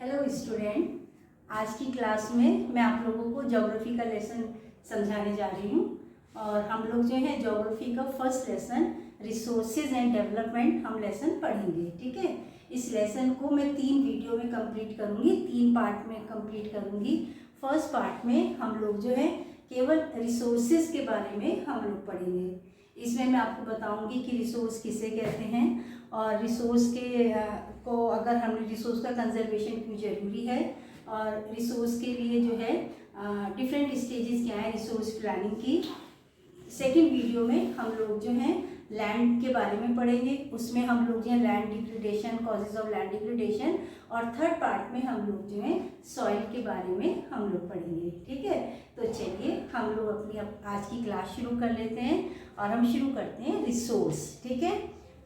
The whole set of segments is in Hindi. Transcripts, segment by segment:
हेलो स्टूडेंट, आज की क्लास में मैं आप लोगों को ज्योग्राफी का लेसन समझाने जा रही हूँ। और हम लोग जो है ज्योग्राफी का first lesson resources and development हम लेसन पढ़ेंगे। ठीक है, इस लेसन को मैं 3 वीडियो में कंप्लीट करूँगी, 3 पार्ट में कंप्लीट करूँगी। फर्स्ट पार्ट में हम लोग जो है केवल रिसोर्सेज के बारे में हम लोग पढ़ेंगे। इसमें मैं आपको बताऊंगी कि रिसोर्स किसे कहते हैं और रिसोर्स के को अगर हमने रिसोर्स का कंजर्वेशन क्यों ज़रूरी है और रिसोर्स के लिए जो है डिफरेंट स्टेजेस क्या है रिसोर्स प्लानिंग की। सेकंड वीडियो में हम लोग जो है लैंड के बारे में पढ़ेंगे, उसमें हम लोग जो है land degradation, causes of land degradation. और थर्ड पार्ट में हम लोग जो है सॉइल के बारे में हम लोग पढ़ेंगे। ठीक है, तो चलिए हम लोग अपनी आज की क्लास शुरू कर लेते हैं और हम शुरू करते हैं रिसोर्स। ठीक है,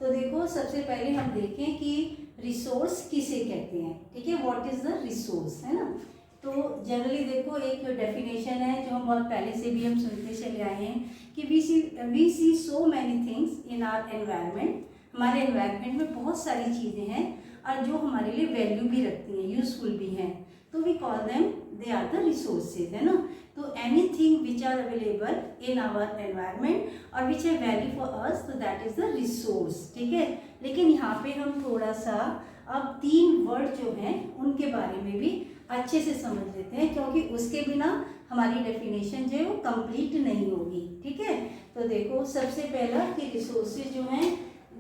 तो देखो सबसे पहले हम देखें कि रिसोर्स किसे कहते हैं। ठीक है, व्हाट इज द रिसोर्स, है ना। तो जनरली देखो एक डेफिनेशन है जो हम बहुत पहले से भी हम सुनते चले आए हैं कि we see so many things in our environment. हमारे एनवायरनमेंट में बहुत सारी चीज़ें हैं और जो हमारे लिए वैल्यू भी रखती हैं, यूजफुल भी हैं, तो we call them they are the resources, है ना। तो anything which are available in our environment और विच है वैल्यू फॉर अस, तो दैट इज द रिसोर्स। ठीक है, लेकिन यहाँ पे हम थोड़ा सा अब 3 वर्ड जो हैं उनके बारे में भी अच्छे से समझ लेते हैं, क्योंकि उसके बिना हमारी डेफिनेशन जो है वो कंप्लीट नहीं होगी। ठीक है, तो देखो सबसे पहला कि रिसोर्सेज जो हैं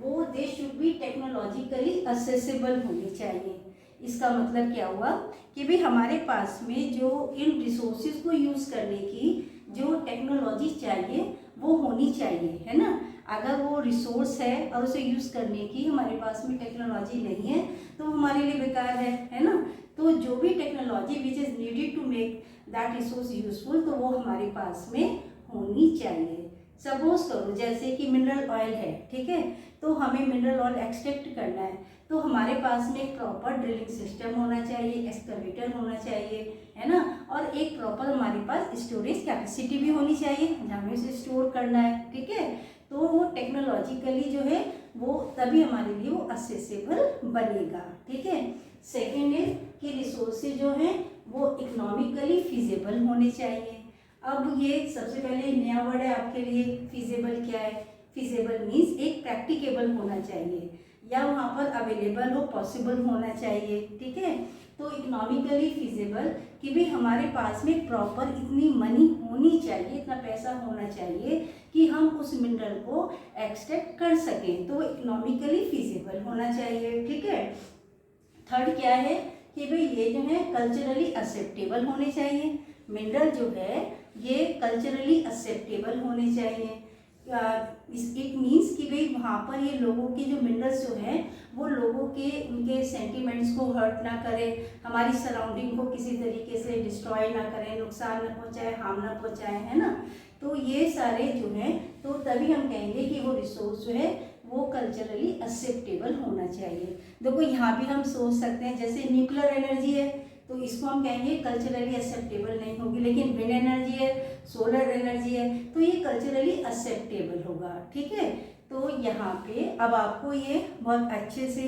वो they should be technologically accessible होने चाहिए। इसका मतलब क्या हुआ कि भाई हमारे पास में जो इन रिसोर्सेज को यूज़ करने की जो टेक्नोलॉजी चाहिए वो होनी चाहिए, है ना। अगर वो रिसोर्स है और उसे यूज़ करने की हमारे पास में टेक्नोलॉजी नहीं है तो हमारे लिए बेकार है ना। तो जो भी technology which is needed to make that resource useful, तो वो हमारे पास में होनी चाहिए। सपोज करो जैसे कि मिनरल ऑयल है, ठीक है, तो हमें मिनरल ऑयल एक्सट्रैक्ट करना है तो हमारे पास में एक प्रॉपर ड्रिलिंग सिस्टम होना चाहिए, एक्सकवेटर होना चाहिए, है ना। और एक प्रॉपर हमारे पास स्टोरेज कैपेसिटी भी होनी चाहिए जहाँ हमें इसे स्टोर करना है। ठीक है, तो वो टेक्नोलॉजिकली जो है वो तभी हमारे लिए वो असेसेबल बनेगा। ठीक है, सेकेंड इज कि रिसोर्सेज जो हैं वो इकोनॉमिकली फिजिबल होने चाहिए। अब ये सबसे पहले नया वर्ड है आपके लिए, फिजिबल क्या है। फिजिबल मीन्स एक प्रैक्टिकेबल होना चाहिए या वहाँ पर अवेलेबल हो, पॉसिबल होना चाहिए। ठीक है, तो इकोनॉमिकली फिजिबल कि भाई हमारे पास में प्रॉपर इतनी मनी होनी चाहिए, इतना पैसा होना चाहिए कि हम उस मिनरल को एक्सट्रैक्ट कर सकें, तो इकोनॉमिकली फिजिबल होना चाहिए। ठीक है, थर्ड क्या है कि भाई ये जो है कल्चरली एक्सेप्टेबल होने चाहिए। मिनरल जो है ये कल्चरली एक्सेप्टेबल होने चाहिए। इट मीन्स कि भाई वहाँ पर ये लोगों के जो मिनरल्स जो हैं वो लोगों के उनके सेंटिमेंट्स को हर्ट ना करे, हमारी सराउंडिंग को किसी तरीके से डिस्ट्रॉय ना करें, नुकसान ना पहुँचाए, हार्म ना पहुँचाए, है ना। तो ये सारे जो हैं तो तभी हम कहेंगे कि वो रिसोर्स जो है वो कल्चरली एक्सेप्टेबल होना चाहिए। देखो यहाँ भी हम सोच सकते हैं जैसे न्यूक्लियर एनर्जी है तो इसको हम कहेंगे कल्चरली एक्सेप्टेबल नहीं होगी, लेकिन विंड एनर्जी है, सोलर एनर्जी है तो ये कल्चरली एक्सेप्टेबल होगा। ठीक है, तो यहाँ पे अब आपको ये बहुत अच्छे से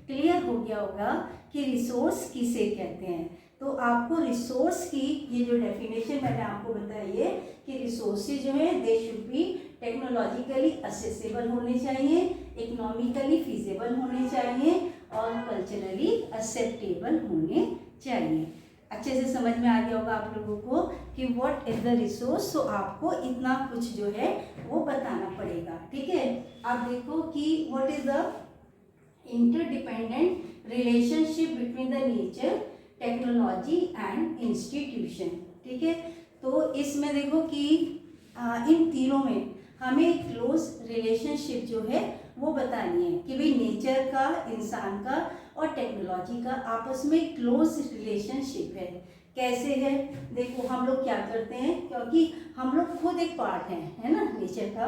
क्लियर हो गया होगा कि रिसोर्स किसे कहते हैं। तो आपको रिसोर्स की ये जो डेफिनेशन मैंने आपको बताई है कि रिसोर्सेज जो है they should be technologically accessible होने चाहिए, इकोनॉमिकली फिजिबल होने चाहिए और कल्चरली एक्सेप्टेबल होने चाहिए। अच्छे से समझ में आ गया होगा आप लोगों को कि व्हाट इज द रिसोर्स। सो आपको इतना कुछ जो है वो बताना पड़ेगा। ठीक है, आप देखो कि what is the interdependent relationship between the nature, technology and institution. ठीक है, तो इसमें देखो कि इन तीनों में हमें क्लोज रिलेशनशिप जो है वो बतानी है कि भाई नेचर का, इंसान का और टेक्नोलॉजी का आपस में क्लोज रिलेशनशिप है। कैसे है, देखो हम लोग क्या करते हैं, क्योंकि हम लोग खुद एक पार्ट हैं, है ना, नेचर का,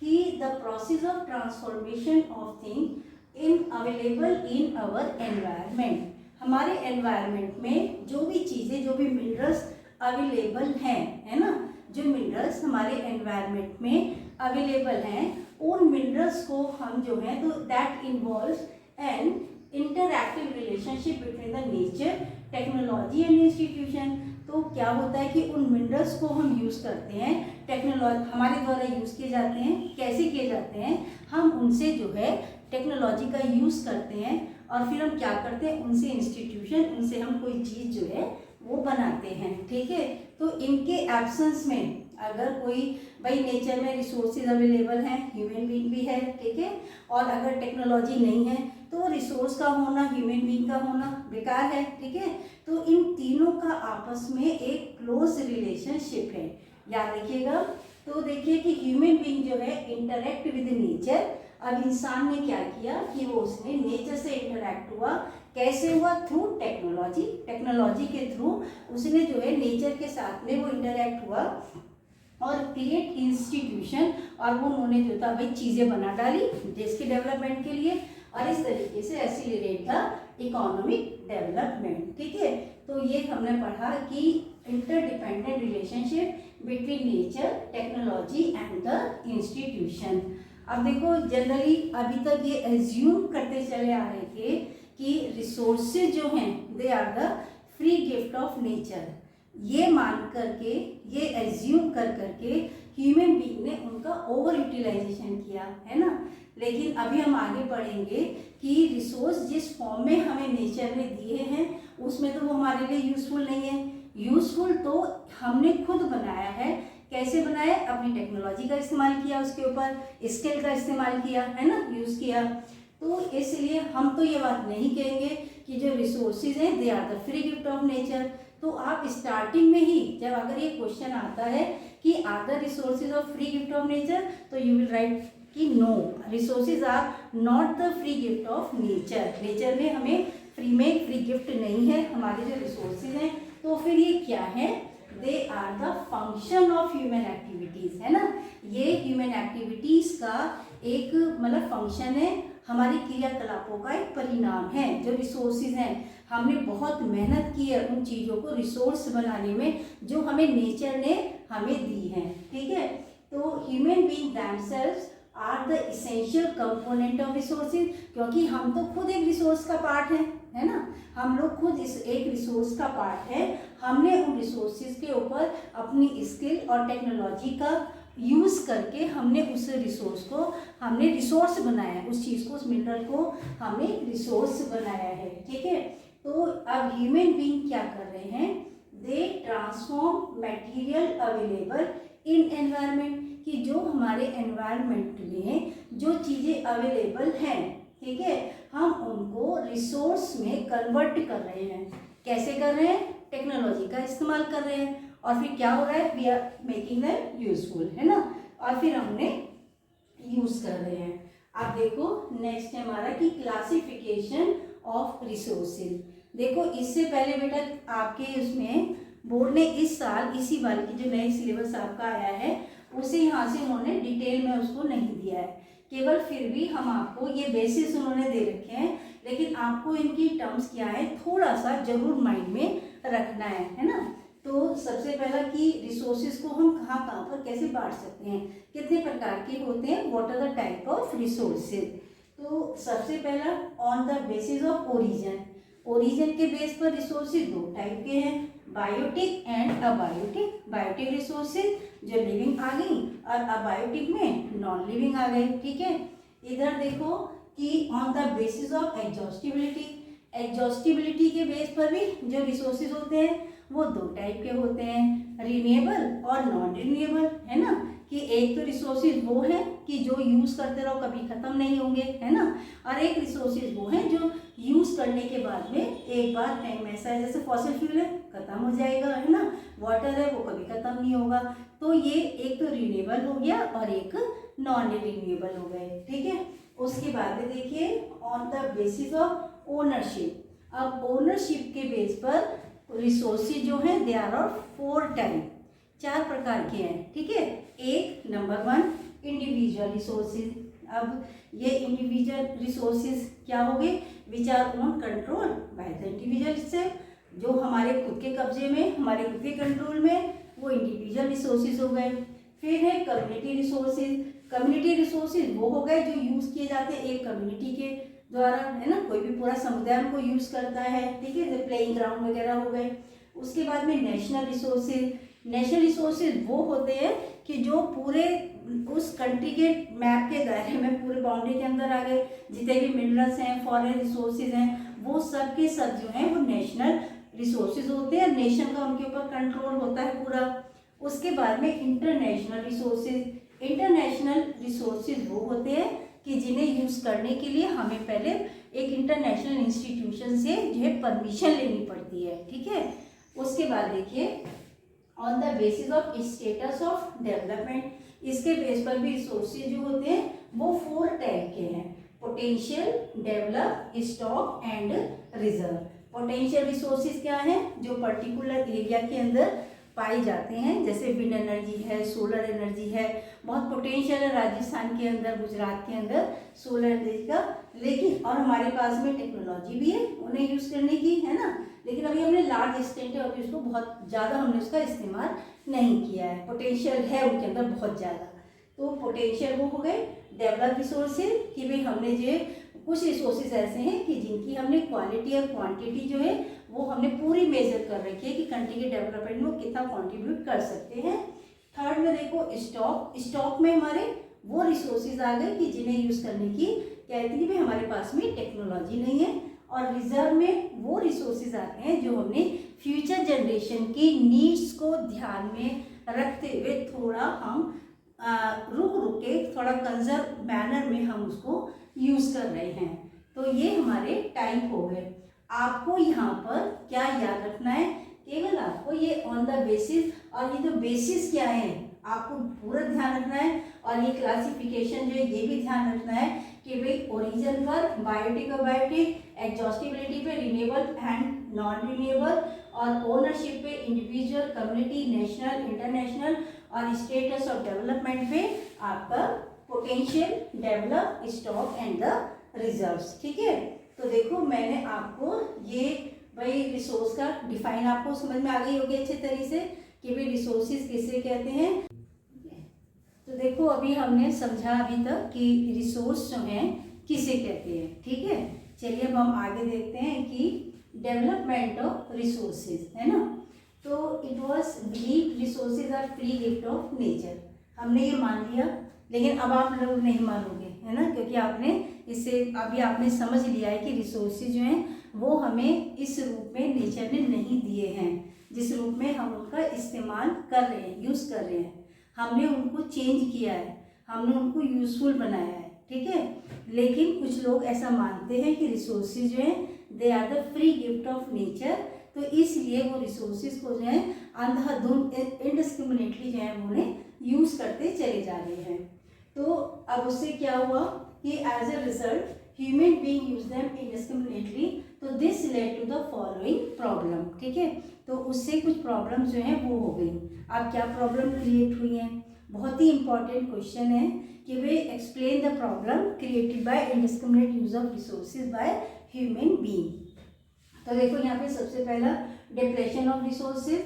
कि the process of transformation of thing in available in our environment. हमारे एनवायरनमेंट में जो भी चीज़ें, जो भी मिनरल्स अवेलेबल हैं, है ना, जो मिनरल्स हमारे एनवायरनमेंट में अवेलेबल हैं उन मिनरल्स को हम जो है तो that involves N interactive relationship between the nature, technology and institution. तो क्या होता है कि उन मिनरल्स को हम यूज़ करते हैं, टेक्नोलॉजी हमारे द्वारा यूज़ किए जाते हैं। कैसे किए जाते हैं, हम उनसे जो है टेक्नोलॉजी का यूज़ करते हैं और फिर हम क्या करते हैं, उनसे इंस्टीट्यूशन, उनसे हम कोई चीज़ जो है वो बनाते हैं। ठीक है, तो इनके एब्सेंस में अगर कोई भाई नेचर में रिसोर्सेज अवेलेबल हैं, ह्यूमन बीइंग भी है, ठीक है, और अगर टेक्नोलॉजी नहीं है तो रिसोर्स का होना, ह्यूमन बीइंग का होना बेकार है। ठीक है, तो इन तीनों का आपस में एक क्लोज रिलेशनशिप है, याद रखिएगा। तो देखिए कि ह्यूमन बीइंग जो है इंटरेक्ट विद नेचर। अब इंसान ने क्या किया कि वो उसने नेचर से इंटरेक्ट हुआ। कैसे हुआ, थ्रू टेक्नोलॉजी। टेक्नोलॉजी के थ्रू उसने जो है नेचर के साथ में वो इंटरेक्ट हुआ और क्रिएट इंस्टीट्यूशन, और वो उन्होंने जो था भाई चीज़ें बना डाली देश के डेवलपमेंट के लिए, और इस तरीके से एक्सीलरेट द इकोनॉमिक डेवलपमेंट। ठीक है, तो ये हमने पढ़ा कि interdependent relationship between nature, technology and the institution. अब देखो जनरली अभी तक ये एज्यूम करते चले आ रहे थे कि रिसोर्सेज जो हैं they are the free gift of nature. ये मान करके, ये एज्यूम कर करके ह्यूमन बीइंग ने उनका ओवर यूटिलाइजेशन किया है ना। लेकिन अभी हम आगे पढ़ेंगे कि रिसोर्स जिस फॉर्म में हमें नेचर ने दिए हैं उसमें तो वो हमारे लिए यूजफुल नहीं है। यूजफुल तो हमने खुद बनाया है। कैसे बनाया, अपनी टेक्नोलॉजी का इस्तेमाल किया, उसके ऊपर स्किल का इस्तेमाल किया है ना, यूज़ किया। तो इसलिए हम तो ये बात नहीं कहेंगे कि जो रिसोर्सेज हैं they are the free gift of nature. तो आप स्टार्टिंग में ही जब अगर ये क्वेश्चन आता है कि are the resources of free gift of nature, तो यू विल राइट कि no, resources are not the free gift of nature. Nature में हमें फ्री में फ्री गिफ्ट नहीं है हमारे जो रिसोर्सेज हैं। तो फिर ये क्या है, they are the function of human activities, है ना। ये ह्यूमन एक्टिविटीज का एक मतलब फंक्शन है, हमारी क्रियाकलापों का एक परिणाम है। जो रिसोर्सेज हैं, हमने बहुत मेहनत की है उन चीज़ों को रिसोर्स बनाने में जो हमें नेचर ने हमें दी है। ठीक है, तो human being themselves are the essential component of resources, क्योंकि हम तो खुद एक रिसोर्स का पार्ट है ना। हम लोग खुद इस एक रिसोर्स का पार्ट है। हमने उन रिसोर्सेज के ऊपर अपनी स्किल और टेक्नोलॉजी का यूज़ करके हमने उस रिसोर्स को हमने रिसोर्स बनाया है, उस चीज़ को, उस मिनरल को हमने रिसोर्स बनाया है। ठीक है, तो अब ह्यूमन बीइंग क्या कर रहे हैं, they transform material available in environment, कि जो हमारे एनवायरनमेंट में जो चीज़ें अवेलेबल हैं, ठीक है, हम उनको रिसोर्स में कन्वर्ट कर रहे हैं। कैसे कर रहे हैं, टेक्नोलॉजी का इस्तेमाल कर रहे हैं, और फिर क्या हो रहा है, we are making them useful, है ना, और फिर हमने यूज़ कर रहे हैं। अब देखो नेक्स्ट है हमारा कि क्लासिफिकेशन ऑफ रिसोर्सेज। देखो इससे पहले बेटा आपके उसमें बोर्ड ने इस साल इसी बार की जो नई सिलेबस आपका आया है उसे यहाँ से उन्होंने डिटेल में उसको नहीं दिया है, केवल फिर भी हम आपको ये बेसिस उन्होंने दे रखे हैं, लेकिन आपको इनकी टर्म्स क्या है थोड़ा सा जरूर माइंड में रखना है ना। तो सबसे पहला कि रिसोर्सेज को हम कहाँ कहाँ पर कैसे बांट सकते हैं, कितने प्रकार के होते हैं, what are the type of resources. तो सबसे पहला on the basis of origin. Origin के बेस पर रिसोर्सेज दो टाइप के हैं, biotic and abiotic. Biotic resources जो लिविंग आ गई और अबायोटिक में नॉन लिविंग आ गए। ठीक है, इधर देखो कि on the basis of exhaustibility. Exhaustibility के बेस पर भी जो रिसोर्सेज होते हैं वो दो टाइप के होते हैं, रिन्यूएबल और नॉन रिन्यूएबल, है ना। कि एक तो रिसोर्सेज वो है कि जो यूज़ करते रहो कभी ख़त्म नहीं होंगे, है ना, और एक रिसोर्सेज वो हैं जो यूज़ करने के बाद में एक बार टाइम ऐसा है जैसे फॉसिल फ्यूल है ख़त्म हो जाएगा, है ना, वाटर है वो कभी ख़त्म नहीं होगा। तो ये एक तो रिन्यूएबल हो गया और एक नॉन रिन्यूएबल हो गए। ठीक है, उसके बाद में देखिए on the basis of ownership. अब ओनरशिप के बेस पर रिसोर्सेज जो हैं दे आर ऑफ 4 टाइप, 4 प्रकार के हैं। ठीक है, एक नंबर 1 इंडिविजुअल रिसोर्सेज। अब ये इंडिविजुअल रिसोर्सेज क्या हो गए, which our own control by the individual से, जो हमारे खुद के कब्जे में, हमारे खुद के कंट्रोल में, वो इंडिविजुअल रिसोर्सेज हो गए। फिर है कम्युनिटी रिसोर्सेज। कम्युनिटी रिसोर्सेज वो हो गए जो यूज़ किए जाते हैं एक कम्युनिटी के द्वारा, है ना, कोई भी पूरा समुदाय उनको यूज़ करता है, ठीक है, जैसे प्लेइंग ग्राउंड वगैरह हो गए। उसके बाद में नेशनल रिसोर्सेज, नेशनल रिसोर्सेज वो होते हैं कि जो पूरे उस कंट्री के मैप के दायरे में, पूरे बाउंड्री के अंदर आ गए, जितने भी मिनरल्स हैं, फॉरेन रिसोर्सेज हैं, वो सब के सब जो हैं वो नेशनल रिसोर्सेज होते हैं। नेशन का उनके ऊपर कंट्रोल होता है पूरा। उसके बाद में इंटरनेशनल रिसोर्सेज, इंटरनेशनल रिसोर्सेज वो होते हैं कि जिन्हें यूज़ करने के लिए हमें पहले एक इंटरनेशनल इंस्टीट्यूशन से जो है परमिशन लेनी पड़ती है, ठीक है। उसके बाद देखिए on the basis of status of development, इसके बेस पर भी रिसोर्सेज जो होते हैं वो 4 टाइप के हैं, potential, develop, stock and reserve. Potential resources क्या है, जो पर्टिकुलर एरिया के अंदर पाए जाते हैं, जैसे विंड एनर्जी है, सोलर एनर्जी है, बहुत पोटेंशियल है राजस्थान के अंदर, गुजरात के अंदर सोलर एनर्जी का। लेकिन और हमारे पास में टेक्नोलॉजी भी है उन्हें यूज़ करने की, है ना, लेकिन अभी हमने लार्ज एक्सटेंट है, अभी उसको बहुत ज़्यादा हमने उसका इस्तेमाल नहीं किया है। पोटेंशियल है उनके अंदर बहुत ज़्यादा, तो पोटेंशियल वो हो गए। डेवलप रिसोर्सेज कि भाई हमने जो कुछ रिसोर्सेज ऐसे हैं कि जिनकी हमने क्वालिटी और क्वांटिटी जो है वो हमने पूरी मेजर कर रखी है कि कंट्री के डेवलपमेंट में कितना कंट्रीब्यूट कर सकते हैं। थर्ड में देखो स्टॉक, स्टॉक में हमारे वो रिसोर्सेज आ गए कि जिन्हें यूज़ करने की कहते हैं कि भाई हमारे पास में टेक्नोलॉजी नहीं है। और रिजर्व में वो रिसोर्सेज आते हैं जो हमने फ्यूचर जनरेशन की नीड्स को ध्यान में रखते हुए थोड़ा हम रुक के थोड़ा कंजर्व मैनर में हम उसको यूज़ कर रहे हैं। तो ये हमारे टाइप हो गए। आपको यहाँ पर क्या याद रखना है, केवल आपको ये ऑन द बेसिस, और ये जो बेसिस क्या है आपको पूरा ध्यान रखना है। और ये क्लासिफिकेशन जो है ये भी ध्यान रखना है कि भाई ओरिजिन पर, बायोटिक और बायोटिक, एग्जॉस्टिबिलिटी पे, रिन्यूएबल एंड नॉन रिन्यूएबल, और ओनरशिप पे, इंडिविजुअल, कम्युनिटी, नेशनल, इंटरनेशनल, और स्टेटस ऑफ डेवलपमेंट पे आपका potential, develop, stock and the reserves, ठीक है। तो देखो मैंने आपको ये भाई रिसोर्स का डिफाइन आपको समझ में आ गई होगी अच्छे तरीके से कि भाई रिसोर्सेज किसे कहते हैं। तो देखो अभी हमने समझा अभी तक कि रिसोर्स जो हैं किसे कहते हैं, ठीक है। चलिए अब हम आगे देखते हैं कि डेवलपमेंट ऑफ रिसोर्सेज, है ना। तो it was believed resources are free gift of nature, हमने ये मान लिया, लेकिन अब आप लोग नहीं मानोगे, है ना, क्योंकि आपने इससे अभी आपने समझ लिया है कि रिसोर्सेज जो हैं वो हमें इस रूप में नेचर ने नहीं दिए हैं जिस रूप में हम उनका इस्तेमाल कर रहे हैं, यूज़ कर रहे हैं। हमने उनको चेंज किया है, हमने उनको यूज़फुल बनाया है, ठीक है। लेकिन कुछ लोग ऐसा मानते हैं कि रिसोर्सेज जो हैं they are the free gift of nature, तो इसलिए वो रिसोर्सेज को जो है अंधाधुंध इनडिस्क्रिमिनेटली जो है उन्हें यूज़ करते चले जा रहे हैं। तो अब उससे क्या हुआ कि as a result human being use them indiscriminately, तो this led to the following problem, ठीक है। तो उससे कुछ प्रॉब्लम जो है वो हो गई। अब क्या प्रॉब्लम क्रिएट हुई है, बहुत ही इंपॉर्टेंट क्वेश्चन है कि वे explain the problem created by indiscriminate use of resources by human being. तो देखो यहाँ पे सबसे पहला डिप्लेशन ऑफ रिसोर्सेज,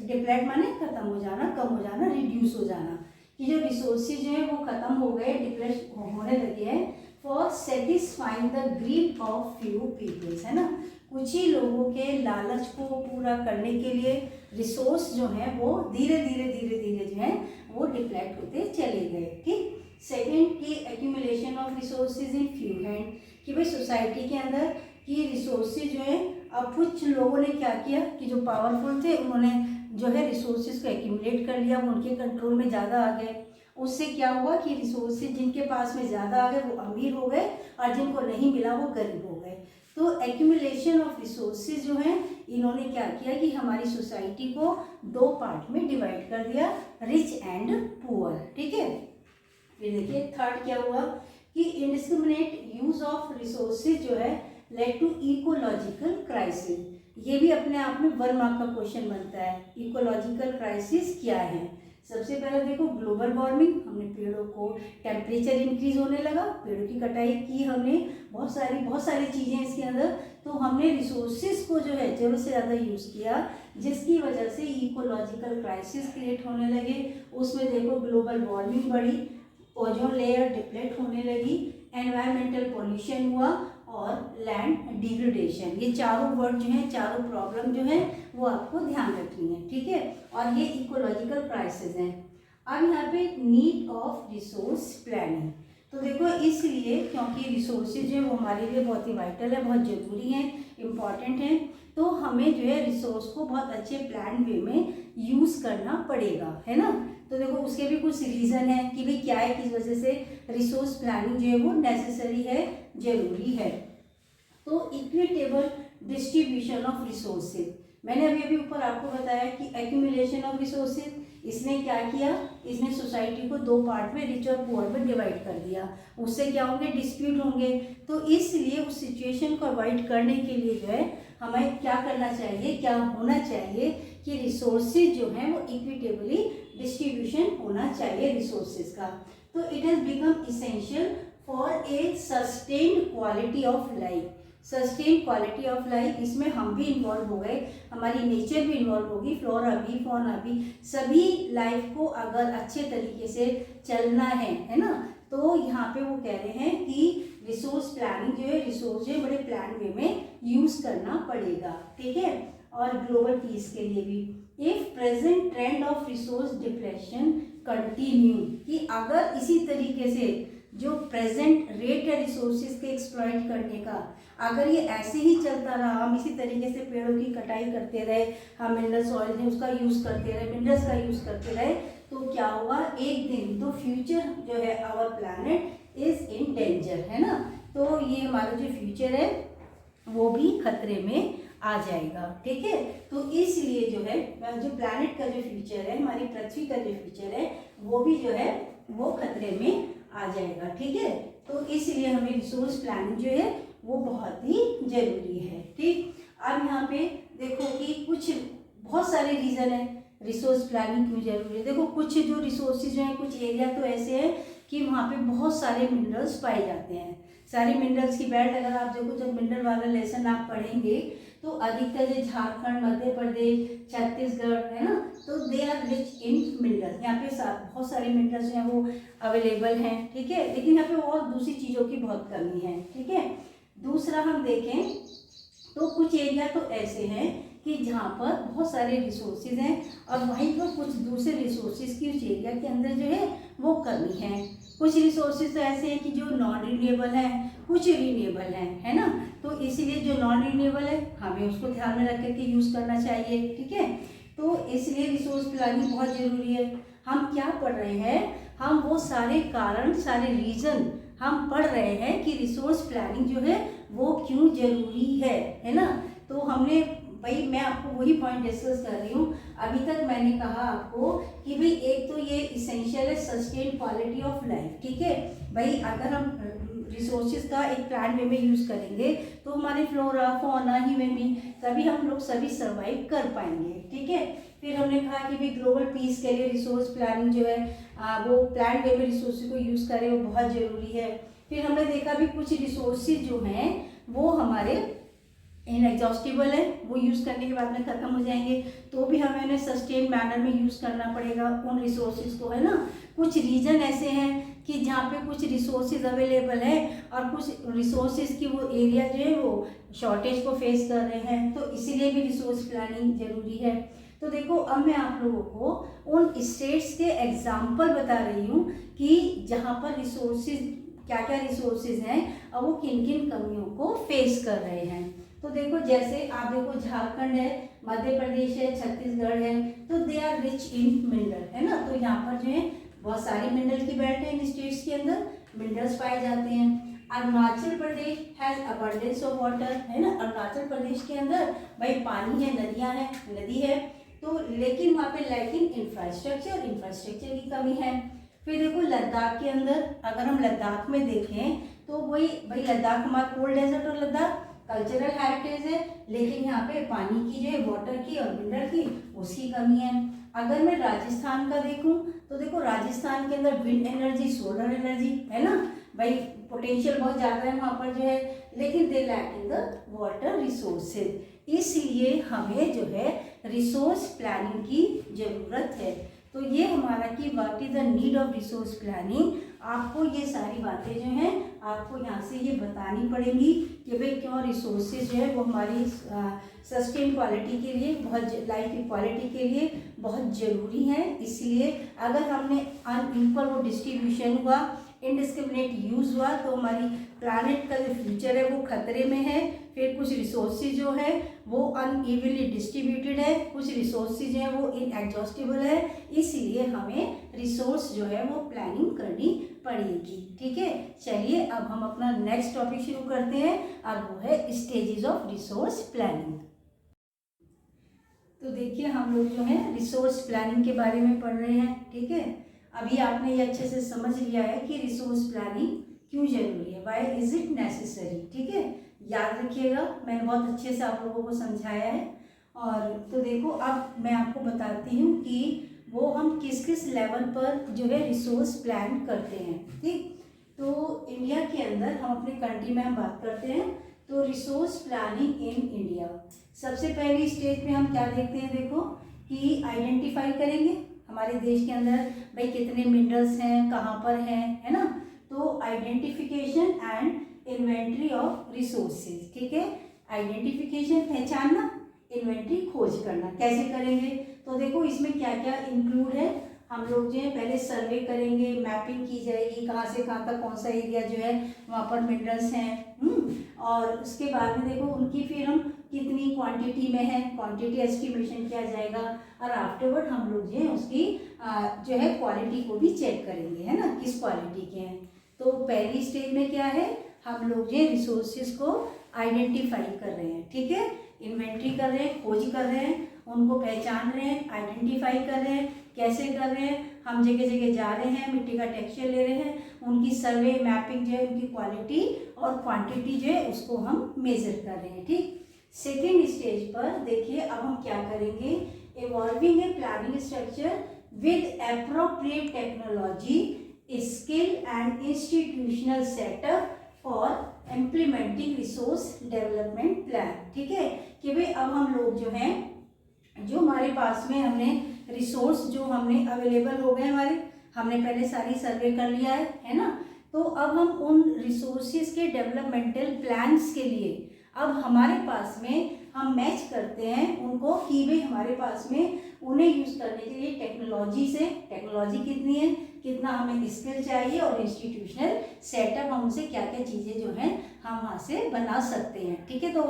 डिप्लेट माने खत्म हो जाना, कम हो जाना, रिड्यूस हो जाना, कि जो रिसोर्सेज जो है वो खत्म हो गए, डिप्लेट होने लगे हैं for satisfying the greed of few peoples, है ना। कुछ ही लोगों के लालच को पूरा करने के लिए रिसोर्स जो है वो धीरे धीरे जो है वो डिप्लेट होते चले गए, ठीक। सेकेंड की accumulation of resources in few hand, कि भाई सोसाइटी के अंदर कि रिसोर्सेज जो है, अब कुछ लोगों ने क्या किया कि जो पावरफुल थे उन्होंने जो है रिसोर्सेज को एक्यूमुलेट कर लिया, वो उनके कंट्रोल में ज़्यादा आ गए। उससे क्या हुआ कि रिसोर्सेज जिनके पास में ज़्यादा आ गए वो अमीर हो गए और जिनको नहीं मिला वो गरीब हो गए। तो एक्यूमुलेशन ऑफ रिसोर्सेज जो है इन्होंने क्या किया कि हमारी सोसाइटी को 2 पार्ट में डिवाइड कर दिया, रिच एंड पुअर, ठीक है। फिर देखिए थर्ड क्या हुआ कि इनडिस्क्रिमिनेट यूज ऑफ रिसोर्सेज जो है लेड टू इकोलॉजिकल क्राइसिस। ये भी अपने आप में 1 मार्क का क्वेश्चन बनता है। इकोलॉजिकल क्राइसिस क्या है, सबसे पहले देखो ग्लोबल वार्मिंग, हमने पेड़ों को, टेम्परेचर इंक्रीज होने लगा, पेड़ों की कटाई की हमने, बहुत सारी चीज़ें इसके अंदर, तो हमने रिसोर्सेज को जो है ज़रूरत से ज़्यादा यूज़ किया, जिसकी वजह से इकोलॉजिकल क्राइसिस क्रिएट होने लगे। उसमें देखो ग्लोबल वार्मिंग बढ़ी, ओजोन लेयर डिप्लेट होने लगी, एनवायरमेंटल पॉल्यूशन हुआ और लैंड डिग्रेडेशन। ये चारों वर्ड जो हैं, चारों प्रॉब्लम जो है वो आपको ध्यान रखनी है, ठीक है। और ये इकोलॉजिकल क्राइसिस हैं। अब यहाँ पे नीड ऑफ रिसोर्स प्लानिंग, तो देखो इसलिए क्योंकि रिसोर्सेज जो है वो हमारे लिए बहुत ही वाइटल है, बहुत ज़रूरी है, इम्पॉर्टेंट है, तो हमें जो है रिसोर्स को बहुत अच्छे प्लान वे में यूज़ करना पड़ेगा, है ना। तो देखो उसके भी कुछ रीज़न है कि भाई क्या है, किस वजह से रिसोर्स प्लानिंग जो है वो नेसेसरी है, ज़रूरी है। तो इक्विटेबल डिस्ट्रीब्यूशन ऑफ रिसोर्सेज, मैंने अभी ऊपर आपको बताया कि एक्यूमुलेशन ऑफ रिसोर्सेज, इसने क्या किया, इसने सोसाइटी को दो पार्ट में, रिच और पुअर में डिवाइड कर दिया। उससे क्या होंगे, डिस्प्यूट होंगे। तो इसलिए उस सिचुएशन को अवॉइड करने के लिए जो है हमें क्या करना चाहिए, क्या होना चाहिए कि रिसोर्सेज जो हैं वो इक्विटेबली डिस्ट्रीब्यूशन होना चाहिए रिसोर्सेज का। तो it has become essential for a sustained quality of life. Sustain quality of life, इसमें हम भी इन्वॉल्व हो गए, हमारी नेचर भी इन्वॉल्व होगी, फ्लोरा भी, फौना भी, सभी लाइफ को अगर अच्छे तरीके से चलना है ना। तो यहाँ पे वो कह रहे हैं कि रिसोर्स प्लानिंग जो है, रिसोर्स जो है बड़े प्लान वे में यूज़ करना पड़ेगा, ठीक है। और ग्लोबल पीस के लिए भी, if present trend of resource depletion continue, कि अगर इसी तरीके से जो प्रेजेंट रेट है रिसोर्सेज के एक्सप्लॉइट करने का, अगर ये ऐसे ही चलता रहा, हम इसी तरीके से पेड़ों की कटाई करते रहे, हम मिनरल सॉइल है उसका यूज़ करते रहे, मिनरल्स का यूज़ करते रहे, तो क्या होगा, एक दिन तो फ्यूचर जो है our planet is in danger, है ना। तो ये हमारा जो फ्यूचर है वो भी खतरे में आ जाएगा, ठीक है। तो इसलिए जो है जो प्लैनेट का जो फ्यूचर है, हमारी पृथ्वी का जो फ्यूचर है, वो भी जो है वो खतरे में आ जाएगा, ठीक है। तो इसलिए हमें रिसोर्स प्लानिंग जो है वो बहुत ही जरूरी है, ठीक। अब यहाँ पे देखो कि कुछ बहुत सारे रीज़न है रिसोर्स प्लानिंग क्यों जरूरी है। देखो कुछ जो रिसोर्सेज जो हैं, कुछ एरिया तो ऐसे हैं कि वहाँ पे बहुत सारे मिनरल्स पाए जाते हैं। सारे मिनरल्स की बेल्ट, अगर आप देखो जब मिनरल वाला लेसन आप पढ़ेंगे तो अधिकतर जो झारखंड, मध्य प्रदेश, छत्तीसगढ़, है ना, तो they are rich in mineral. यहाँ पे बहुत सारे मिनरल्स जो हैं वो अवेलेबल हैं, ठीक है। लेकिन यहाँ पे और दूसरी चीज़ों की बहुत कमी है, ठीक है। दूसरा हम देखें तो कुछ एरिया तो ऐसे हैं कि जहाँ पर बहुत सारे रिसोर्सेज हैं और वहीं पर कुछ दूसरे रिसोर्सेज की उस एरिया के अंदर जो है वो कमी है। कुछ रिसोर्सेज तो ऐसे हैं कि जो नॉन रिन्यूएबल हैं, कुछ रिन्यूएबल हैं, है ना। तो इसीलिए जो नॉन रिन्यूएबल है हमें उसको ध्यान में रख करके यूज़ करना चाहिए, ठीक है। तो इसलिए रिसोर्स प्लानिंग बहुत ज़रूरी है। हम क्या पढ़ रहे हैं, हम वो सारे कारण, सारे रीज़न हम पढ़ रहे हैं कि रिसोर्स प्लानिंग जो है वो क्यों ज़रूरी है ना। तो हमने भाई, मैं आपको वही पॉइंट डिस्कस कर रही हूँ। अभी तक मैंने कहा आपको कि भाई एक तो ये इसेंशियल है सस्टेन क्वालिटी ऑफ लाइफ, ठीक है। भाई अगर हम रिसोर्सेज का एक प्लान वे में यूज़ करेंगे तो हमारे फ्लोरा, फौना, ह्यूमन, तभी हम लोग सभी सर्वाइव कर पाएंगे, ठीक है। फिर हमने कहा कि भाई ग्लोबल पीस के लिए रिसोर्स प्लानिंग जो है वो प्लान वे में रिसोर्सेज को यूज़ करें, वो बहुत ज़रूरी है। फिर हमने देखा भी कुछ रिसोर्सेज जो हैं वो हमारे इनएग्जॉस्टिबल है, वो यूज़ करने के बाद में ख़त्म हो जाएंगे, तो भी हमें उन्हें सस्टेन मैनर में यूज़ करना पड़ेगा उन रिसोर्सेज को, है ना। कुछ रीजन ऐसे हैं कि जहाँ पे कुछ रिसोर्सेज अवेलेबल है और कुछ रिसोर्सेज की वो एरिया जो है वो शॉर्टेज को फेस कर रहे हैं, तो इसीलिए भी रिसोर्स प्लानिंग ज़रूरी है। तो देखो अब मैं आप लोगों को उन स्टेट्स के एग्जाम्पल बता रही हूँ कि जहाँ पर रिसोर्सेज, क्या क्या रिसोर्सेज हैं और वो किन किन कमियों को फेस कर रहे हैं। तो देखो जैसे आप देखो झारखंड है, मध्य प्रदेश है, छत्तीसगढ़ है, तो they are rich in mineral, है ना। तो यहाँ पर जो है बहुत सारी मिनरल की बेल्ट है, इन स्टेट्स के अंदर मिनरल्स पाए जाते हैं। Arunachal Pradesh has abundance of water, है ना। अरुणाचल प्रदेश के अंदर भाई पानी है, नदियाँ हैं, नदी है, तो लेकिन वहाँ पे लैकिंग इंफ्रास्ट्रक्चर की कमी है। फिर देखो लद्दाख के अंदर, अगर हम लद्दाख में देखें तो वही भाई लद्दाख हमारा कोल्ड डेजर्ट और लद्दाख कल्चरल हेरिटेज है, लेकिन यहाँ पे पानी की जो है वाटर की और मिनरल की उसकी कमी है। अगर मैं राजस्थान का देखूं तो देखो राजस्थान के अंदर विंड एनर्जी, सोलर एनर्जी, है ना भाई, पोटेंशियल बहुत ज़्यादा है वहाँ पर जो है, लेकिन they lack in the water resources. इसलिए हमें जो है रिसोर्स प्लानिंग की ज़रूरत है। तो ये हमारा कि what is the need of resource planning, आपको ये सारी बातें जो हैं आपको यहाँ से ये बतानी पड़ेंगी कि भाई क्यों रिसोर्सेज जो है वो हमारी सस्टेन क्वालिटी के लिए, बहुत लाइफ इक्वालिटी के लिए बहुत ज़रूरी है। इसलिए अगर हमने अनइक्वल वो डिस्ट्रीब्यूशन हुआ, इनडिस्क्रिमिनेट यूज़ हुआ, तो हमारी प्लानेट का जो फ्यूचर है वो खतरे में है। फिर कुछ रिसोर्सेज जो है वो अनइवनली डिस्ट्रीब्यूटेड है, कुछ रिसोर्सेज जो है वो इनएग्जॉस्टिबल है, इसलिए हमें रिसोर्स जो है वो प्लानिंग करनी पड़ेगी। ठीक है, चलिए अब हम अपना नेक्स्ट टॉपिक शुरू करते हैं। अब वो है स्टेजेस ऑफ रिसोर्स प्लानिंग। तो देखिए हम लोग जो है रिसोर्स प्लानिंग के बारे में पढ़ रहे हैं। ठीक है, अभी आपने ये अच्छे से समझ लिया है कि रिसोर्स प्लानिंग क्यों जरूरी है, व्हाई इज इट नेसेसरी। ठीक है, याद रखिएगा, मैंने बहुत अच्छे से आप लोगों को समझाया है। और तो देखो अब मैं आपको बताती हूँ कि वो हम किस किस लेवल पर जो है रिसोर्स प्लान करते हैं। ठीक, तो इंडिया के अंदर हम अपने कंट्री में हम बात करते हैं तो रिसोर्स प्लानिंग इन इंडिया, सबसे पहली स्टेज पे हम क्या देखते हैं, देखो कि आइडेंटिफाई करेंगे हमारे देश के अंदर भाई कितने मिनरल्स हैं, कहाँ पर हैं, है ना। तो identification and inventory of resources. ठीक है, आइडेंटिफिकेशन पहचानना, इन्वेंट्री खोज करना। कैसे करेंगे, तो देखो इसमें क्या क्या इंक्लूड है। हम लोग जो है पहले सर्वे करेंगे, मैपिंग की जाएगी कहाँ से कहाँ तक कौन सा एरिया जो है वहाँ पर मिनरल्स हैं। और उसके बाद में देखो उनकी फिर हम कितनी क्वांटिटी में है, क्वांटिटी एस्टिमेशन किया जाएगा। और आफ्टरवर्ड हम लोग जो है उसकी जो है क्वालिटी को भी चेक करेंगे, है ना, किस क्वालिटी के हैं। तो पहली स्टेज में क्या है, हम लोग जो रिसोर्सेज को आइडेंटिफाई कर रहे हैं। ठीक है, इन्वेंट्री कर रहे हैं, खोज कर रहे हैं, उनको पहचान रहे हैं, आइडेंटिफाई कर रहे हैं। कैसे कर रहे हैं, हम जगह जगह जा रहे हैं, मिट्टी का टेक्सचर ले रहे हैं, उनकी सर्वे मैपिंग जो है उनकी क्वालिटी और क्वांटिटी जो है उसको हम मेजर कर रहे हैं। ठीक, सेकेंड स्टेज पर देखिए अब हम क्या करेंगे, evolving a planning structure with appropriate technology, skill and institutional setup for implementing resource development plan. ठीक है, कि भाई अब हम लोग जो हैं, जो हमारे पास में हमने रिसोर्स जो हमने अवेलेबल हो गए हमारे, हमने पहले सारी सर्वे कर लिया है ना। तो अब हम उन रिसोर्सेज के डेवलपमेंटल प्लान्स के लिए अब हमारे पास में हम मैच करते हैं उनको कि भाई हमारे पास में उन्हें यूज़ करने के लिए टेक्नोलॉजी से, टेक्नोलॉजी कितनी है, कितना हमें स्किल चाहिए, और इंस्टीट्यूशनल सेटअप हम उनसे क्या क्या चीज़ें जो हैं हम वहाँ से बना सकते हैं। ठीक है, तो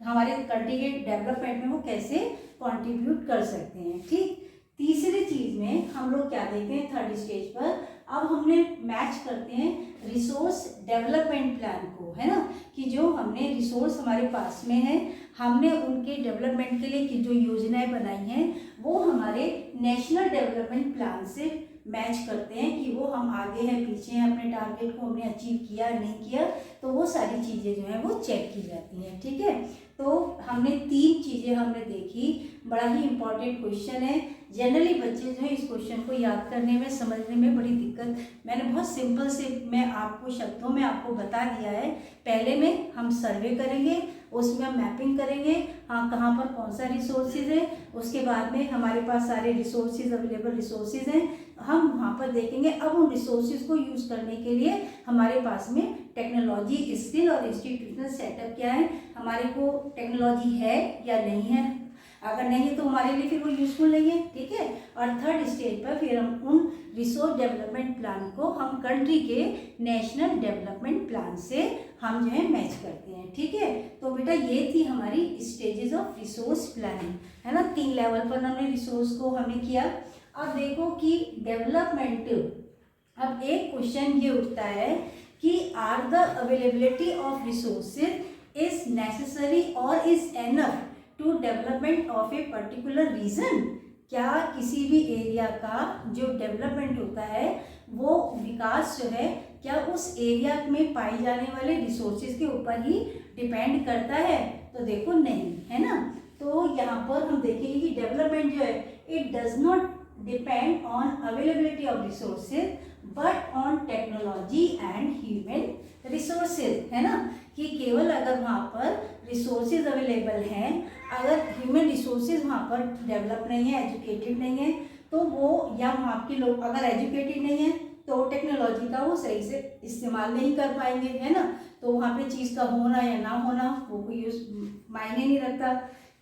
हमारे कंट्री के डेवलपमेंट में वो कैसे कंट्रीब्यूट कर सकते हैं। ठीक, तीसरी चीज़ में हम लोग क्या देखते हैं, थर्ड स्टेज पर अब हमने मैच करते हैं रिसोर्स डेवलपमेंट प्लान को, है ना, कि जो हमने रिसोर्स हमारे पास में है, हमने उनके डेवलपमेंट के लिए की जो योजनाएं बनाई हैं वो हमारे नेशनल डेवलपमेंट प्लान से मैच करते हैं कि वो हम आगे हैं पीछे हैं, अपने टारगेट को हमने अचीव किया नहीं किया, तो वो सारी चीज़ें जो हैं वो चेक की जाती हैं। ठीक है, तो हमने तीन चीज़ें हमने देखी, बड़ा ही इम्पॉर्टेंट क्वेश्चन है। जनरली बच्चे जो है इस क्वेश्चन को याद करने में, समझने में बड़ी दिक्कत, मैंने बहुत सिंपल से मैं आपको शब्दों में आपको बता दिया है। पहले में हम सर्वे करेंगे, उसमें हम मैपिंग करेंगे, हाँ कहाँ पर कौन सा रिसोर्सेज है, उसके बाद में हमारे पास सारे रिसोर्सेज अवेलेबल रिसोर्सेज हैं, हम वहाँ पर देखेंगे। अब उन रिसोर्सेज को यूज़ करने के लिए हमारे पास में टेक्नोलॉजी, स्किल और इंस्टीट्यूशनल सेटअप क्या है, हमारे को टेक्नोलॉजी है या नहीं है, अगर नहीं है तो हमारे लिए फिर वो यूजफुल नहीं है। ठीक है, और थर्ड स्टेज पर फिर हम उन रिसोर्स डेवलपमेंट प्लान को हम कंट्री के नेशनल डेवलपमेंट प्लान से हम जो है मैच करते हैं। ठीक है, तो बेटा ये थी हमारी स्टेजेस ऑफ रिसोर्स प्लानिंग, है ना, 3 लेवल पर हमने रिसोर्स को हमने किया। अब देखो कि डेवलपमेंट, अब एक क्वेश्चन ये उठता है कि are the availability of resources is necessary और is enough to development of a particular region, क्या किसी भी एरिया का जो डेवलपमेंट होता है वो विकास जो है क्या उस एरिया में पाई जाने वाले रिसोर्सेज के ऊपर ही डिपेंड करता है, तो देखो नहीं, है ना। तो यहाँ पर हम देखेंगे कि डेवलपमेंट जो है it does not depend on availability of resources but on technology and human resources, है ना, कि केवल अगर वहाँ पर रिसोर्सेज अवेलेबल हैं, अगर ह्यूमन रिसोर्सेज वहाँ पर डेवलप नहीं है, एजुकेटेड नहीं है, तो वो या वहाँ के लोग अगर एजुकेटेड नहीं है तो टेक्नोलॉजी का वो सही से इस्तेमाल नहीं कर पाएंगे, है ना। तो वहाँ पे चीज़ का होना या ना होना वो कोई मायने नहीं रखता।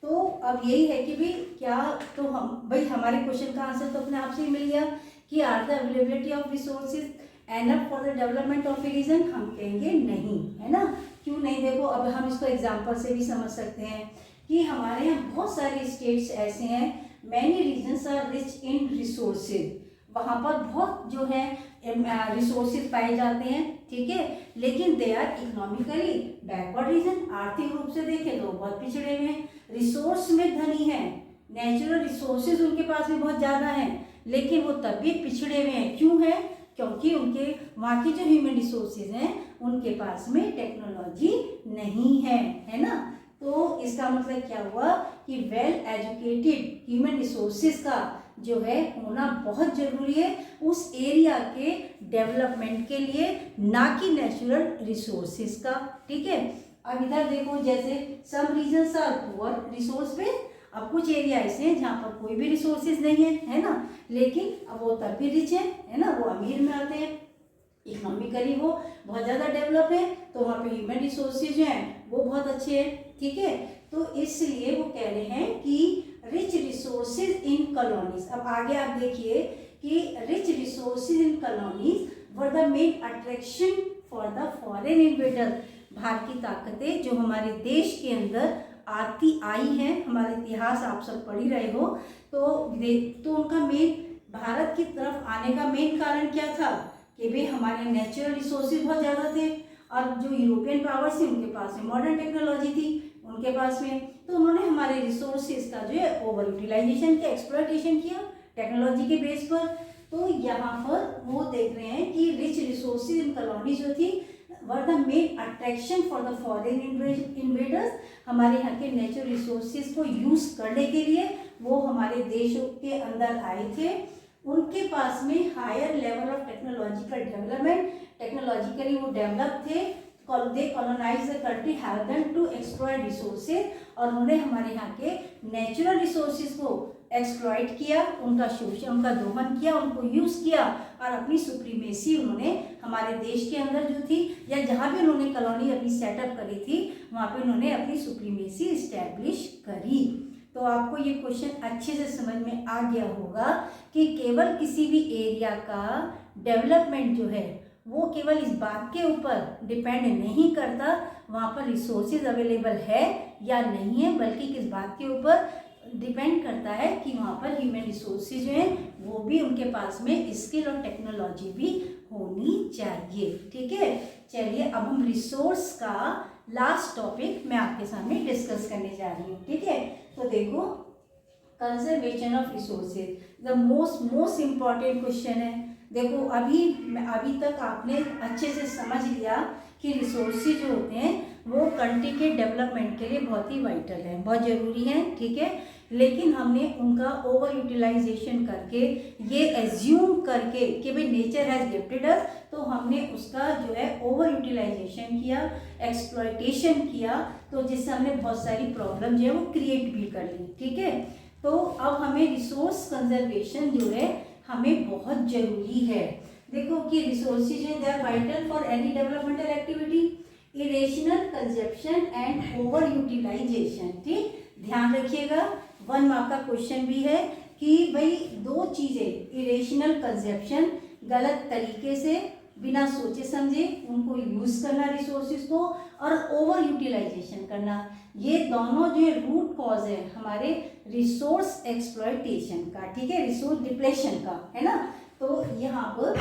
तो अब यही है कि भाई क्या, तो हम भाई हमारे क्वेश्चन का आंसर तो अपने आप से ही मिल गया कि are the availability of resources enough for the development of a region, हम कहेंगे नहीं, है ना। क्यों नहीं, देखो अब हम इसको एग्जाम्पल से भी समझ सकते हैं कि हमारे यहाँ बहुत सारे स्टेट्स ऐसे हैं, many regions are rich in resources, वहाँ पर बहुत जो है रिसोर्सेज पाए जाते हैं, ठीक है, लेकिन they are economically backward region, आर्थिक रूप से देखें तो बहुत पिछड़े हुए हैं, रिसोर्स में धनी है, नेचुरल रिसोर्सेज उनके पास में बहुत ज़्यादा हैं, लेकिन वो तब भी पिछड़े हुए हैं। क्यों है, क्योंकि उनके वहाँ की जो ह्यूमन रिसोर्सेज हैं उनके पास में टेक्नोलॉजी नहीं है ना। तो इसका मतलब क्या हुआ कि वेल एजुकेटेड ह्यूमन रिसोर्सेज का जो है होना बहुत ज़रूरी है उस एरिया के डेवलपमेंट के लिए, ना कि नेचुरल रिसोर्सेज का, ठीक है। अब इधर देखो, जैसे सम रीजन्स आर पुअर रिसोर्स पे, अब कुछ एरिया ऐसे हैं जहाँ पर कोई भी रिसोर्सेज नहीं है ना, लेकिन अब वो तब भी रिच है ना, वो अमीर में आते हैं, इकोनॉमिकली वो बहुत ज़्यादा डेवलप है, तो वहाँ पे ह्यूमन रिसोर्सेज जो हैं वो बहुत अच्छे हैं, ठीक है। तो इसलिए वो कह रहे हैं कि रिच रिसोर्सेज इन कॉलोनीज। अब आगे आप देखिए कि rich resources in colonies were the main attraction for the foreign invader. बाहर की ताकतें जो हमारे देश के अंदर आती आई हैं, हमारा इतिहास आप सब पढ़ ही रहे हो, तो उनका मेन भारत की तरफ आने का मेन कारण क्या था कि भाई हमारे नेचुरल रिसोर्सेज बहुत ज़्यादा थे, और जो यूरोपियन पावर्स थी उनके पास में मॉडर्न टेक्नोलॉजी थी उनके पास में, तो उन्होंने हमारे रिसोर्सेज का जो है ओवर यूटिलाइजेशन किया, एक्सप्लॉयटेशन किया टेक्नोलॉजी के बेस पर। तो यहाँ पर वो देख रहे हैं कि रिच रिसोर्सेज इन कॉलोनी जो थी were the main attraction for the foreign invaders, हमारे यहाँ के नेचुरल रिसोर्सेज को यूज़ करने के लिए वो हमारे देशों के अंदर आए थे, उनके पास में higher level of technological development, technologically वो डेवलप थे, they colonize the country, help them to exploit resources, और उन्होंने हमारे यहाँ के नेचुरल रिसोर्सेज को एक्सप्लॉइट किया, उनका शोषण, उनका दोहन किया, उनको यूज़ किया, और अपनी सुप्रीमेसी उन्होंने हमारे देश के अंदर जो थी या जहाँ भी उन्होंने कॉलोनी अपनी सेटअप करी थी वहाँ पे उन्होंने अपनी सुप्रीमेसी इस्टेब्लिश करी। तो आपको ये क्वेश्चन अच्छे से समझ में आ गया होगा कि केवल किसी भी एरिया का डेवलपमेंट जो है वो केवल इस बात के ऊपर डिपेंड नहीं करता वहाँ पर रिसोर्सेज अवेलेबल है या नहीं है, बल्कि किस बात के ऊपर डिपेंड करता है कि वहाँ पर ह्यूमन रिसोर्सेज जो हैं वो भी उनके पास में स्किल और टेक्नोलॉजी भी होनी चाहिए, ठीक है। चलिए अब हम रिसोर्स का लास्ट टॉपिक मैं आपके सामने डिस्कस करने जा रही हूँ, ठीक है। तो देखो, conservation of resources the most important question है। देखो अभी तक आपने अच्छे से समझ लिया कि रिसोर्सेज जो होते हैं वो कंट्री के डेवलपमेंट के लिए बहुत ही वाइटल है, बहुत ज़रूरी है, ठीक है। लेकिन हमने उनका ओवर यूटिलाइजेशन करके, ये एज्यूम करके कि भाई नेचर हैज़ गिफ्टेड अस, तो हमने उसका जो है ओवर यूटिलाइजेशन किया, एक्सप्लॉयटेशन किया, तो जिससे हमने बहुत सारी प्रॉब्लम जो है वो क्रिएट भी कर ली, ठीक है। तो अब हमें रिसोर्स कंजर्वेशन जो है हमें बहुत ज़रूरी है। देखो कि रिसोर्सेज हैं they are vital for any developmental activity, irrational consumption and over utilization, ठीक, ध्यान रखिएगा। 1 मार्क का क्वेश्चन भी है कि भाई 2 चीज़ें, इरेशनल कंजप्शन, गलत तरीके से बिना सोचे समझे उनको यूज़ करना रिसोर्सेज को, और ओवर यूटिलाइजेशन करना, ये दोनों जो रूट कॉज है हमारे रिसोर्स एक्सप्लॉयटेशन का, ठीक है, रिसोर्स डिप्लेशन का, है ना। तो यहाँ पर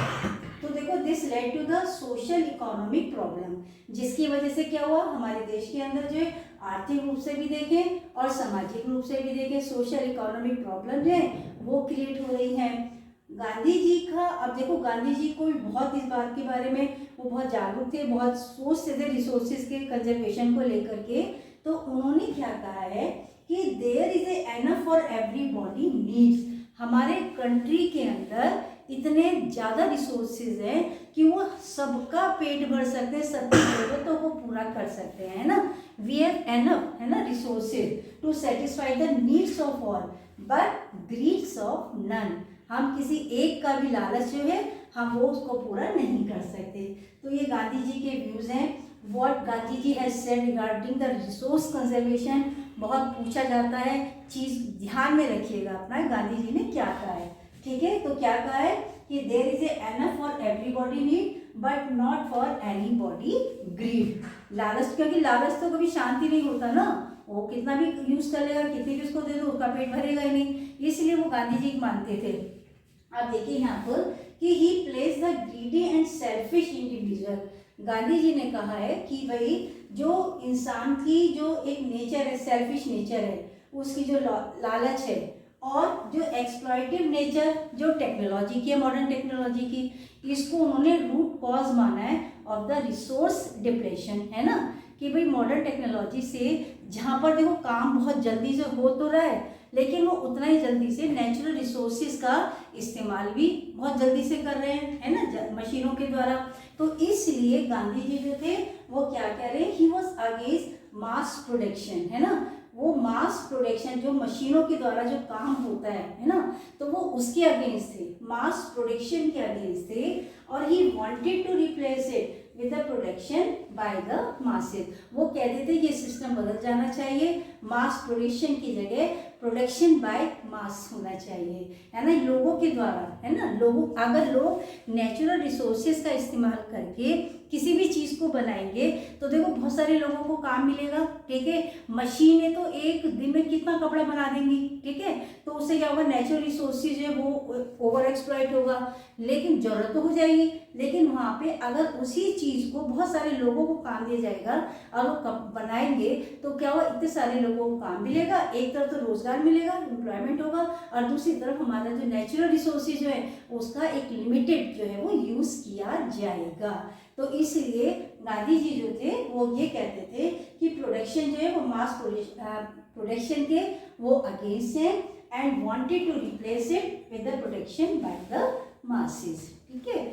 तो देखो this led to the social economic problem, जिसकी वजह से क्या हुआ, हमारे देश के अंदर जो है आर्थिक रूप से भी देखें और सामाजिक रूप से भी देखें, सोशल इकोनॉमिक प्रॉब्लम जो है वो क्रिएट हो रही हैं। गांधी जी का, अब देखो गांधी जी को भी बहुत इस बात के बारे में वो बहुत जागरूक थे, बहुत सोचते थे रिसोर्सेज के कंजर्वेशन को लेकर के, तो उन्होंने क्या कहा है कि there is enough for everybody needs, हमारे कंट्री के अंदर इतने ज़्यादा रिसोर्सेज हैं कि वो सबका पेट भर सकते हैं, सबकी जरूरतों को पूरा कर सकते हैं, है ना। वी हैव एनफ, है ना, resources to satisfy the needs of all but greeds of none, हम किसी एक का भी लालच जो है हम वो उसको पूरा नहीं कर सकते। तो ये गांधी जी के व्यूज़ हैं। What Gandhi ji has said regarding the resource conservation, बहुत पूछा जाता है, चीज़ ध्यान में रखिएगा अपना, गांधी जी ने क्या कहा है। ठीक है, तो क्या कहा है कि there is enough for everybody need but not for anybody greed. लालच, क्योंकि लालच तो कभी शांति नहीं होता ना, वो कितना भी यूज कर लेगा, कितनी भी उसको दे दो उसका पेट भरेगा ही नहीं, इसलिए वो गांधी जी मानते थे। अब देखिए यहाँ पर कि he place the greedy and selfish individual. Gandhi ji ने कहा है कि भाई जो इंसान की जो एक नेचर है, सेल्फिश नेचर है, उसकी जो लालच है, और जो एक्सप्लॉइटिव नेचर जो टेक्नोलॉजी की है, मॉडर्न टेक्नोलॉजी की, इसको उन्होंने रूट कॉज माना है ऑफ द रिसोर्स डिप्रेशन, है ना, कि भाई मॉडर्न टेक्नोलॉजी से जहाँ पर देखो काम बहुत जल्दी से हो तो रहा है, लेकिन वो उतना ही जल्दी से नेचुरल रिसोर्सेज का इस्तेमाल भी बहुत जल्दी से कर रहे हैं, है ना, मशीनों के द्वारा। तो इसलिए गांधी जी जो थे वो क्या कह रहे हैं, he was against mass production, है ना, वो मास प्रोडक्शन जो मशीनों के द्वारा जो काम होता है ना, तो वो उसके अगेंस्ट थे, मास प्रोडक्शन के अगेंस्ट थे, और he wanted to replace it with the production by the masses. वो कहते थे ये सिस्टम बदल जाना चाहिए, मास प्रोडक्शन की जगह प्रोडक्शन बाय मास होना चाहिए, है ना, लोगों के द्वारा, है ना, लोगों, अगर लोग नेचुरल रिसोर्सेज का इस्तेमाल करके किसी भी चीज़ को बनाएंगे तो देखो बहुत सारे लोगों को काम मिलेगा। ठीक है, मशीनें तो एक दिन में कितना कपड़ा बना देंगी, ठीक है, तो उससे क्या होगा, नेचुरल रिसोर्सेज है वो ओवर एक्सप्लॉइट होगा, लेकिन जरूरत तो हो जाएगी, लेकिन वहाँ पे अगर उसी चीज़ को बहुत सारे लोगों को काम दिया जाएगा और वो बनाएंगे तो क्या होगा, इतने सारे लोगों को काम मिलेगा, एक तरफ तो रोजगार मिलेगा, एम्प्लॉयमेंट होगा, और दूसरी तरफ हमारा जो नेचुरल रिसोर्सेज जो है उसका एक लिमिटेड जो है वो यूज़ किया जाएगा। तो इसलिए गांधी जी जो थे वो ये कहते थे कि प्रोडक्शन जो है वो मास प्रोडक्शन के वो अगेंस्ट है, and wanted to replace it with the production by the masses. ठीक है,